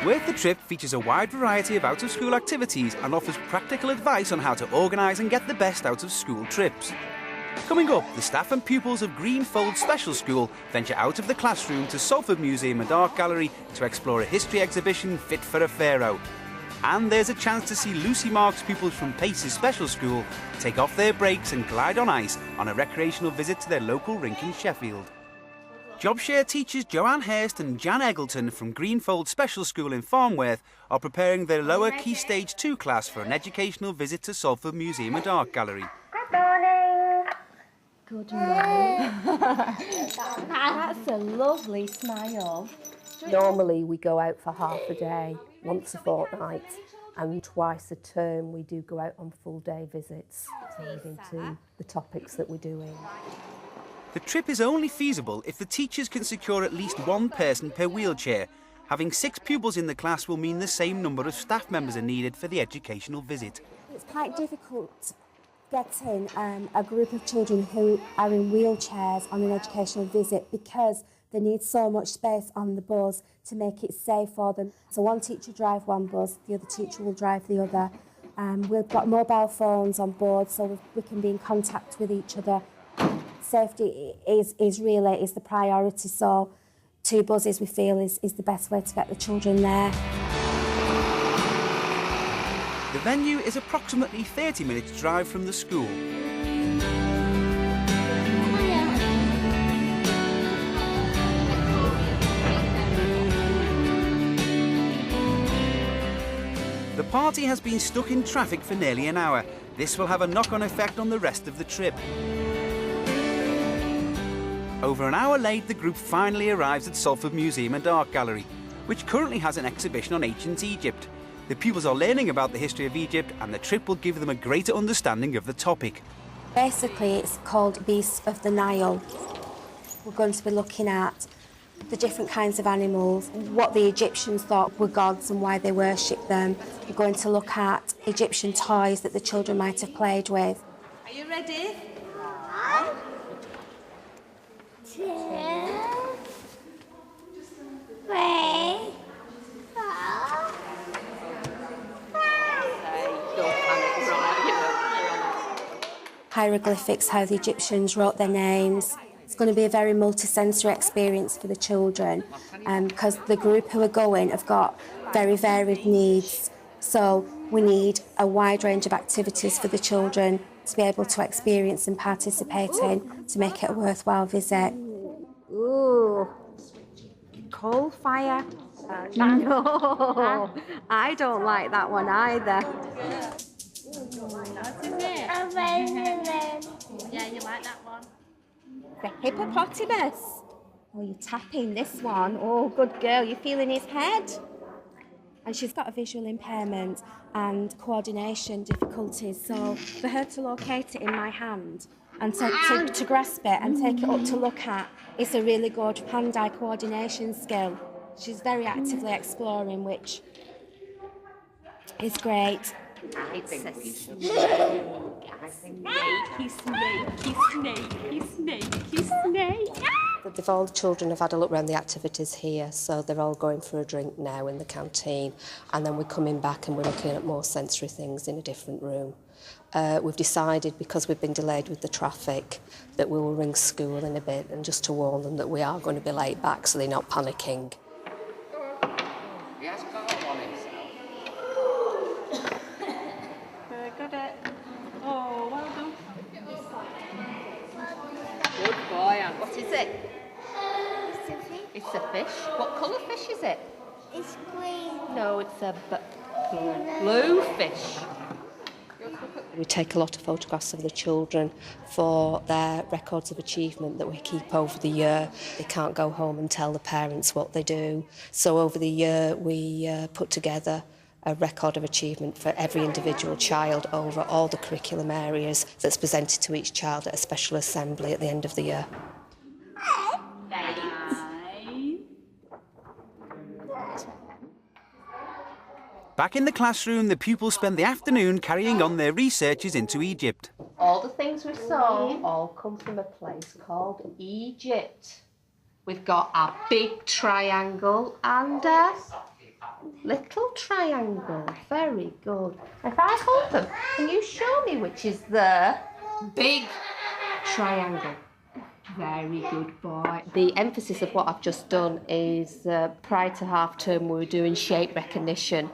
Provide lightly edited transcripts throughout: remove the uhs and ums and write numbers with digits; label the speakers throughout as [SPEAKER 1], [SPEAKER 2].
[SPEAKER 1] Worth the Trip features a wide variety of out-of-school activities and offers practical advice on how to organise and get the best out of school trips. Coming up, the staff and pupils of Greenfold Special School venture out of the classroom to Salford Museum and Art Gallery to explore a history exhibition fit for a pharaoh. And there's a chance to see Lucy Marks' pupils from Pace's Special School take off their brakes and glide on ice on a recreational visit to their local rink in Sheffield. JobShare teachers Joanne Hurst and Jan Eggleton from Greenfold Special School in Farnworth are preparing their lower Key Stage 2 class for an educational visit to Salford Museum and Art Gallery.
[SPEAKER 2] Good morning.
[SPEAKER 3] Good morning. That's a lovely smile.
[SPEAKER 4] Normally we go out for half a day, once a fortnight, and twice a term we do go out on full day visits according to the topics that we're doing.
[SPEAKER 1] The trip is only feasible if the teachers can secure at least one person per wheelchair. Having 6 pupils in the class will mean the same number of staff members are needed for the educational visit.
[SPEAKER 2] It's quite difficult getting a group of children who are in wheelchairs on an educational visit because they need so much space on the bus to make it safe for them. So one teacher drives one bus, the other teacher will drive the other. We've got mobile phones on board so we can be in contact with each other. Safety is the priority, so 2 buses we feel is the best way to get the children there.
[SPEAKER 1] The venue is approximately 30 minutes drive from the school. The party has been stuck in traffic for nearly an hour. This will have a knock-on effect on the rest of the trip. Over an hour late, the group finally arrives at Salford Museum and Art Gallery, which currently has an exhibition on ancient Egypt. The pupils are learning about the history of Egypt, and the trip will give them a greater understanding of the topic.
[SPEAKER 2] Basically, it's called Beasts of the Nile. We're going to be looking at the different kinds of animals, what the Egyptians thought were gods and why they worshipped them. We're going to look at Egyptian toys that the children might have played with.
[SPEAKER 3] Are you ready?
[SPEAKER 2] 2, 3, 4, 5. Hieroglyphics, how the Egyptians wrote their names. It's going to be a very multi-sensory experience for the children because the group who are going have got very varied needs. So we need a wide range of activities for the children to be able to experience and participate in to make it a worthwhile visit.
[SPEAKER 3] Ooh, coal fire. No, I don't like that one either.
[SPEAKER 5] Yeah, you like that one?
[SPEAKER 3] The hippopotamus. Oh, you're tapping this one. Oh, good girl, you're feeling his head.
[SPEAKER 2] And she's got a visual impairment and coordination difficulties, so for her to locate it in my hand and to grasp it and take it up to look at, it's a really good hand-eye coordination skill. She's very actively exploring, which is great.
[SPEAKER 5] I think we should. Snakey, snakey, snakey, snakey, snake.
[SPEAKER 4] They've all the children have had a look around the activities here, so they're all going for a drink now in the canteen, and then we're coming back and we're looking at more sensory things in a different room. We've decided, because we've been delayed with the traffic, that we will ring school in a bit and just to warn them that we are going to be late back so they're not panicking.
[SPEAKER 5] Yes, got one himself.
[SPEAKER 3] Got it. Oh, well done. Good boy, and what is it?
[SPEAKER 6] It's a fish.
[SPEAKER 3] It's a fish. What colour fish is it?
[SPEAKER 6] It's green.
[SPEAKER 3] No, it's a blue fish.
[SPEAKER 4] We take a lot of photographs of the children for their records of achievement that we keep over the year. They can't go home and tell the parents what they do. So over the year we put together a record of achievement for every individual child over all the curriculum areas that's presented to each child at a special assembly at the end of the year.
[SPEAKER 1] Back in the classroom, the pupils spend the afternoon carrying on their researches into Egypt.
[SPEAKER 3] All the things we saw all come from a place called Egypt. We've got a big triangle and a
[SPEAKER 4] Little triangle, very good. If I hold them, can you show me which is the big triangle? Very good boy. The emphasis of what I've just done is prior to half term we were doing shape recognition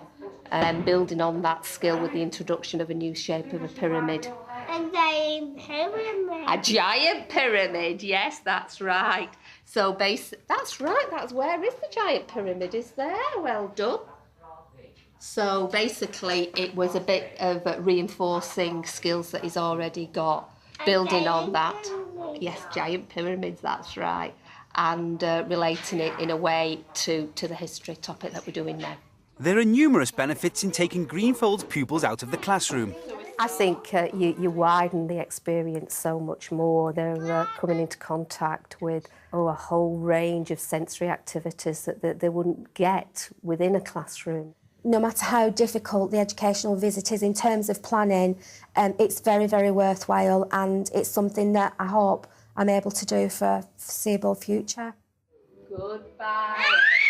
[SPEAKER 4] and building on that skill with the introduction of a new shape of a pyramid.
[SPEAKER 6] A giant pyramid.
[SPEAKER 4] A giant pyramid, yes, that's right. So that's right, where is the giant pyramid? Is there? Well done. So basically it was a bit of reinforcing skills that he's already got, building on that. Yes, giant pyramids, that's right. And relating it in a way to the history topic that we're doing now.
[SPEAKER 1] There are numerous benefits in taking Greenfold's pupils out of the classroom.
[SPEAKER 4] I think you widen the experience so much more. They're coming into contact with a whole range of sensory activities that they wouldn't get within a classroom.
[SPEAKER 2] No matter how difficult the educational visit is in terms of planning, it's very, very worthwhile, and it's something that I hope I'm able to do for a foreseeable future.
[SPEAKER 4] Goodbye,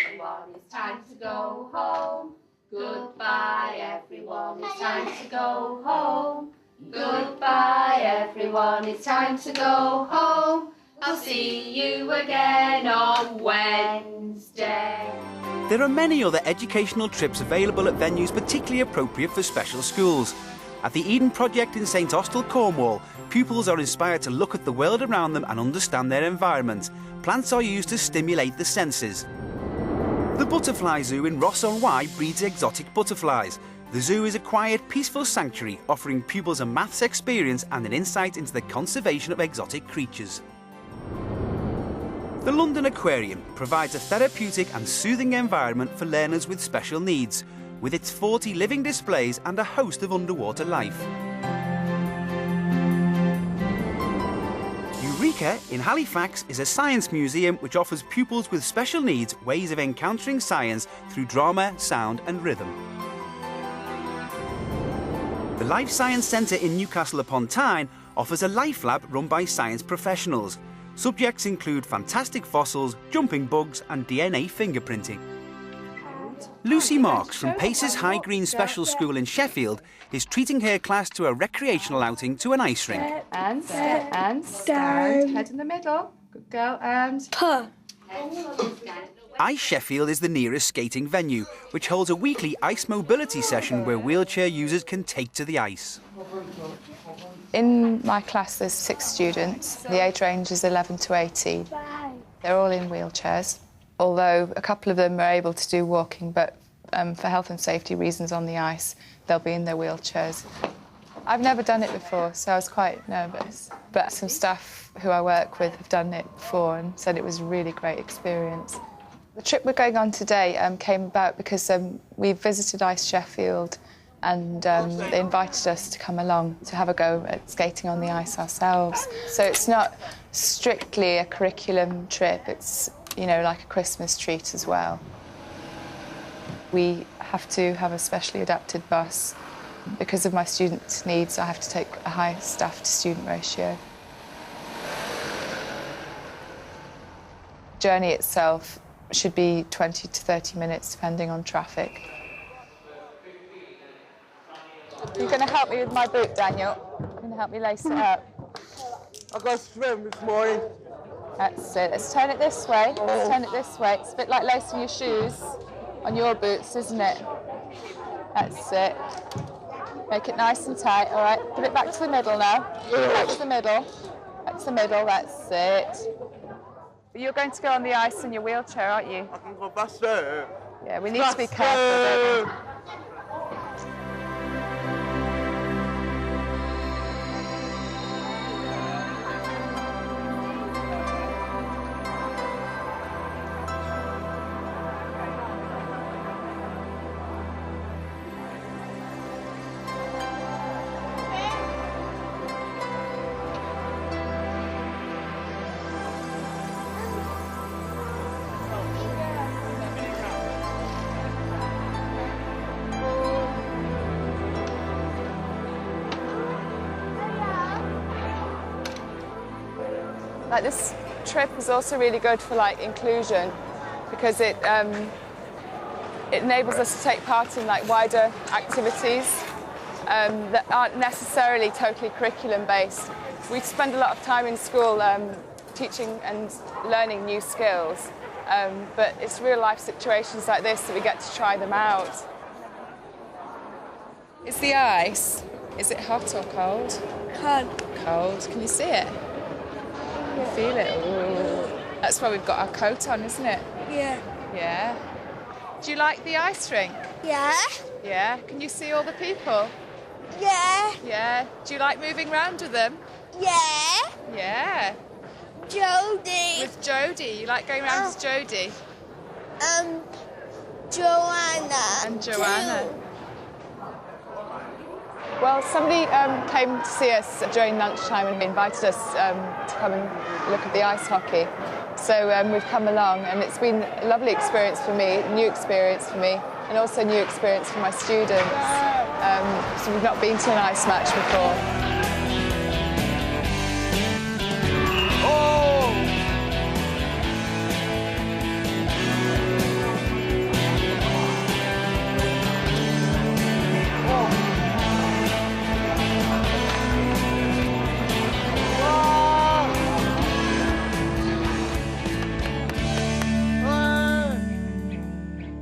[SPEAKER 4] everyone. It's time to go home. Goodbye, everyone. It's time to go home. Goodbye, everyone. It's time to go home. I'll see you again on Wednesday.
[SPEAKER 1] There are many other educational trips available at venues particularly appropriate for special schools. At the Eden Project in St Austell, Cornwall, pupils are inspired to look at the world around them and understand their environment. Plants are used to stimulate the senses. The Butterfly Zoo in Ross-on-Wye breeds exotic butterflies. The zoo is a quiet, peaceful sanctuary offering pupils a maths experience and an insight into the conservation of exotic creatures. The London Aquarium provides a therapeutic and soothing environment for learners with special needs, with its 40 living displays and a host of underwater life. Eureka in Halifax is a science museum which offers pupils with special needs ways of encountering science through drama, sound and rhythm. The Life Science Centre in Newcastle upon Tyne offers a life lab run by science professionals. Subjects include fantastic fossils, jumping bugs and DNA fingerprinting. Lucy Marks from Pace's High Green Special School in Sheffield is treating her class to a recreational outing to an ice rink.
[SPEAKER 7] And sit and stand. Head in the middle. Good girl. And puh.
[SPEAKER 1] Ice Sheffield is the nearest skating venue, which holds a weekly ice mobility session where wheelchair users can take to the ice.
[SPEAKER 7] In my class there's 6 students. The age range is 11 to 18. They're all in wheelchairs, although a couple of them are able to do walking, but for health and safety reasons on the ice, they'll be in their wheelchairs. I've never done it before, so I was quite nervous. But some staff who I work with have done it before and said it was a really great experience. The trip we're going on today came about because we visited Ice Sheffield and they invited us to come along to have a go at skating on the ice ourselves. So it's not strictly a curriculum trip, it's, you know, like a Christmas treat as well. We have to have a specially adapted bus. Because of my student needs, I have to take a high staff to student ratio. The journey itself should be 20 to 30 minutes, depending on traffic. You're going to help me with my boot, Daniel. You're going to help me lace it up.
[SPEAKER 8] I got to swim this morning.
[SPEAKER 7] That's it. Let's turn it this way. Let's turn it this way. It's a bit like lacing your shoes on your boots, isn't it? That's it. Make it nice and tight, all right? Put it back to the middle now. Back to the middle. Back to the middle, that's it. But you're going to go on the ice in your wheelchair, aren't you?
[SPEAKER 8] I can go faster.
[SPEAKER 7] Yeah, we need to be careful, don't we? Like, this trip is also really good for like inclusion because it It enables us to take part in like wider activities that aren't necessarily totally curriculum-based. We spend a lot of time in school teaching and learning new skills, but it's real-life situations like this that we get to try them out. Is the ice, is it hot or cold?
[SPEAKER 6] Cold.
[SPEAKER 7] Cold. Can you see it? You feel it? Ooh. That's why we've got our coat on, isn't it?
[SPEAKER 6] Yeah.
[SPEAKER 7] Yeah. Do you like the ice rink?
[SPEAKER 6] Yeah.
[SPEAKER 7] Yeah. Can you see all the people?
[SPEAKER 6] Yeah.
[SPEAKER 7] Yeah. Do you like moving around with them?
[SPEAKER 6] Yeah.
[SPEAKER 7] Yeah.
[SPEAKER 6] Jodie.
[SPEAKER 7] With Jodie. You like going around with Jodie?
[SPEAKER 6] Joanna.
[SPEAKER 7] And Joanna. Well, somebody came to see us during lunchtime and invited us to come and look at the ice hockey. So we've come along, and it's been a lovely experience for me, a new experience for me, and also a new experience for my students. So we've not been to an ice match before.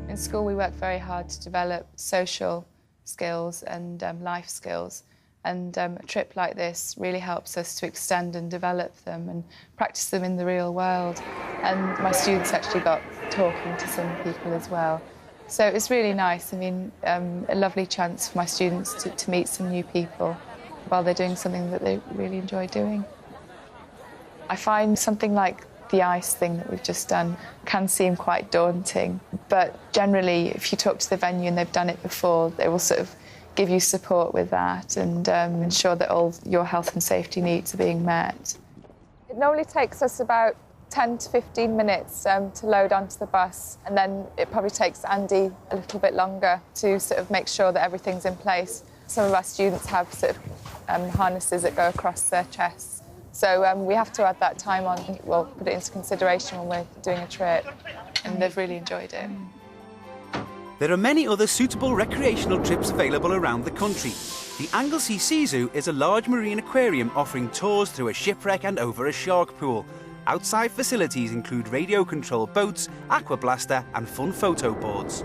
[SPEAKER 7] In school, we work very hard to develop social skills and life skills, and a trip like this really helps us to extend and develop them and practice them in the real world. And my students actually got talking to some people as well. So it's really nice. I mean, a lovely chance for my students to meet some new people while they're doing something that they really enjoy doing. I find something like the ice thing that we've just done can seem quite daunting, but generally if you talk to the venue and they've done it before, they will sort of give you support with that and ensure that all your health and safety needs are being met. It normally takes us about 10 to 15 minutes to load onto the bus, and then it probably takes Andy a little bit longer to sort of make sure that everything's in place. Some of our students have sort of harnesses that go across their chests. So we have to add that time on, well, put it into consideration when we're doing a trip, and they've really enjoyed it.
[SPEAKER 1] There are many other suitable recreational trips available around the country. The Anglesey Sea Zoo is a large marine aquarium offering tours through a shipwreck and over a shark pool. Outside facilities include radio-controlled boats, aqua blaster and fun photo boards.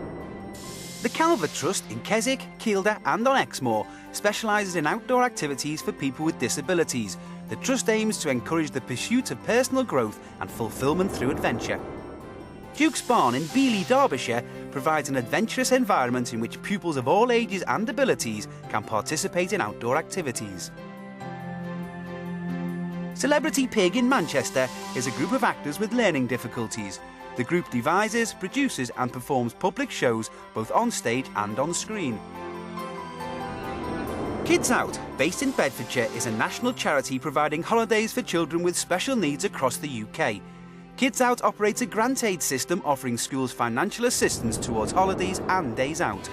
[SPEAKER 1] The Calvert Trust in Keswick, Kielder and on Exmoor specialises in outdoor activities for people with disabilities. The Trust aims to encourage the pursuit of personal growth and fulfilment through adventure. Duke's Barn in Beeley, Derbyshire provides an adventurous environment in which pupils of all ages and abilities can participate in outdoor activities. Celebrity Pig in Manchester is a group of actors with learning difficulties. The group devises, produces and performs public shows both on stage and on screen. Kids Out, based in Bedfordshire, is a national charity providing holidays for children with special needs across the UK. Kids Out operates a grant aid system offering schools financial assistance towards holidays and days out.